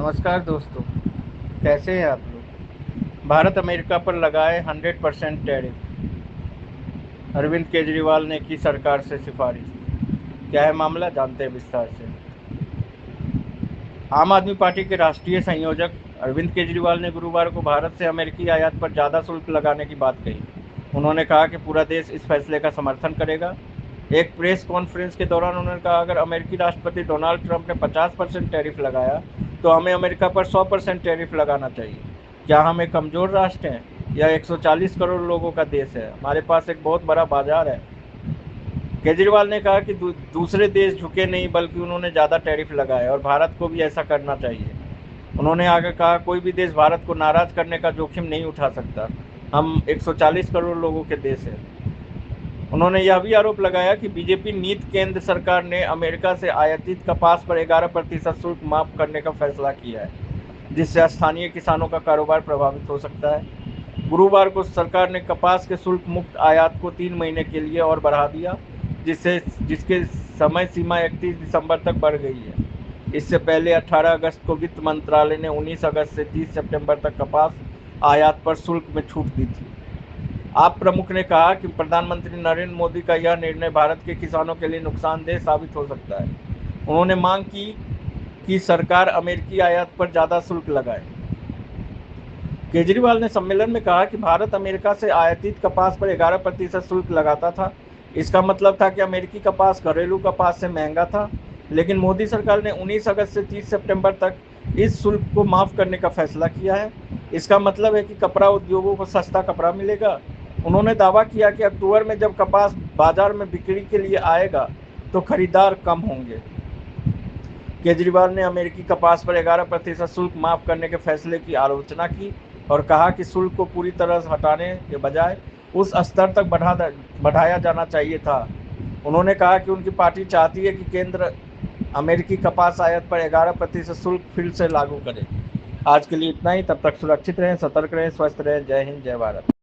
नमस्कार दोस्तों। कैसे हैं आप लोग। भारत अमेरिका पर लगाए 100% टैरिफ। अरविंद केजरीवाल ने की सरकार से सिफारिश। क्या है मामला, जानते हैं विस्तार से। आम आदमी पार्टी के राष्ट्रीय संयोजक अरविंद केजरीवाल ने गुरुवार को भारत से अमेरिकी आयात पर ज़्यादा शुल्क लगाने की बात कही। उन्होंने कहा कि पूरा देश इस फैसले का समर्थन करेगा। एक प्रेस कॉन्फ्रेंस के दौरान उन्होंने कहा, अगर अमेरिकी राष्ट्रपति डोनाल्ड ट्रंप ने 50% टैरिफ लगाया तो हमें अमेरिका पर 100% टैरिफ लगाना चाहिए। क्या हम एक कमज़ोर राष्ट्र हैं? यह 140 करोड़ लोगों का देश है। हमारे पास एक बहुत बड़ा बाजार है। केजरीवाल ने कहा कि दूसरे देश झुके नहीं, बल्कि उन्होंने ज़्यादा टैरिफ लगाए और भारत को भी ऐसा करना चाहिए। उन्होंने आगे कहा, कोई भी देश भारत को नाराज़ करने का जोखिम नहीं उठा सकता। हम 140 करोड़ लोगों के देश हैं। उन्होंने यह भी आरोप लगाया कि बीजेपी नीति केंद्र सरकार ने अमेरिका से आयातित कपास पर 11% शुल्क माफ करने का फैसला किया है, जिससे स्थानीय किसानों का कारोबार प्रभावित हो सकता है। गुरुवार को सरकार ने कपास के शुल्क मुक्त आयात को 3 महीने के लिए और बढ़ा दिया, जिसके समय सीमा 31 दिसंबर तक बढ़ गई है। इससे पहले 18 अगस्त को वित्त मंत्रालय ने 19 अगस्त से 30 सितंबर तक कपास आयात पर शुल्क में छूट दी थी। आप प्रमुख ने कहा कि प्रधानमंत्री नरेंद्र मोदी का यह निर्णय भारत के किसानों के लिए नुकसानदेह साबित हो सकता है। उन्होंने मांग की कि सरकार अमेरिकी आयात पर ज़्यादा शुल्क लगाए। केजरीवाल ने सम्मेलन में कहा कि भारत अमेरिका से आयातित कपास पर 11% शुल्क लगाता था। इसका मतलब था कि अमेरिकी कपास घरेलू कपास से महंगा था, लेकिन मोदी सरकार ने 19 अगस्त से 30 सितंबर तक इस शुल्क को माफ़ करने का फैसला किया है। इसका मतलब है कि कपड़ा उद्योगों को सस्ता कपड़ा मिलेगा। उन्होंने दावा किया कि अक्टूबर में जब कपास बाजार में बिक्री के लिए आएगा तो खरीदार कम होंगे। केजरीवाल ने अमेरिकी कपास पर 11% शुल्क माफ करने के फैसले की आलोचना की और कहा कि शुल्क को पूरी तरह हटाने के बजाय उस स्तर तक बढ़ाया जाना चाहिए था। उन्होंने कहा कि उनकी पार्टी चाहती है कि केंद्र अमेरिकी कपास आयात पर 11% शुल्क फिर से लागू करे। आज के लिए इतना ही। तब तक सुरक्षित रहें, सतर्क रहें, स्वस्थ रहें। जय हिंद, जय भारत।